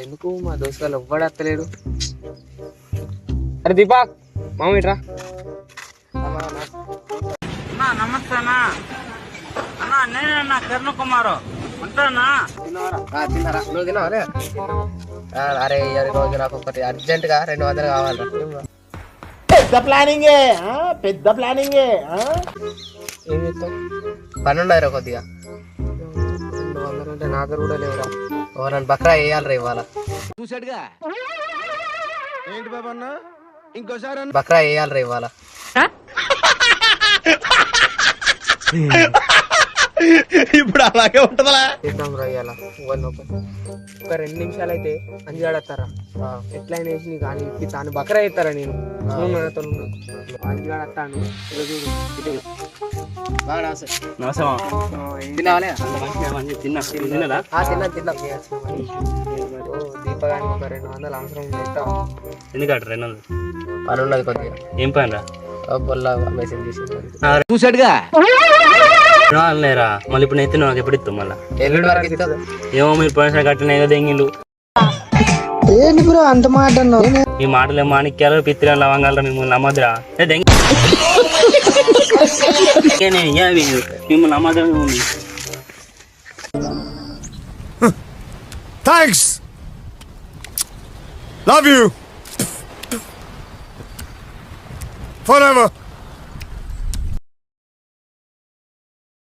ఎందుకు మా దోస్తు వాళ్ళు ఎవ్వడు అత్తలేడు. అరే దీపక్ మామ ఇట్రా. నమస్తే అన్నా. అన్నా నేనన్నా కిరణ్ కుమార్ ఉంటానా? తిన్నారా? నువ్వు తిన్నావా? అరే రోజు నాకు ఒకటి అర్జెంట్ గా 200 కావాలరా. పెద్ద ప్లానింగే పెద్ద ప్లానింగే. ఏం చేస్తావు? పని ఉండదురా కొద్దిగా. 200 అంటే నా దగ్గర కూడా లేవురా. నన్ను బక్రా వేయాలరా ఇవాళ. చూసాడుగా ఏంటి బాబా అన్న ఇంకోసారి బక్రా వేయాలరా ఇవాళ. ఇప్పుడు అలాగే ఉంటదా? చేద్దాం రా ఇవాళ. ఒక 2 నిమిషాలు అయితే అంజాడతారా ఎట్లయినా వేసి నీకు అని ఇప్పిస్తాను. బక్రా వేస్తారా నేను అంజాడతాను. దీపగానికి ఒక 200 అవసరం ఎందుకంటే 200 పని ఉన్నది కొద్దిగా. ఏం పని రా? బొల్ల మెసేజ్ చేసి చూసాడుగా లేరా. మళ్ళీ ఇప్పుడు అయితే నాకు ఎప్పుడు ఇస్తాం మళ్ళీ? ఎల్లుండి వరకు ఇస్తుంది. ఏమో మీరు పోయిన కట్టినాయి కదా ఎంగిళ్ళు. ఏంటి బ్రో అంత మాట అన్నావు? ఈ మాటలు మాణిక్యాలు పిత్తిరాలు లవంగాలు మిమ్మల్ని నమ్మద్రా. మిమ్మల్ని నమ్మద్రా. Thanks, love you for ever.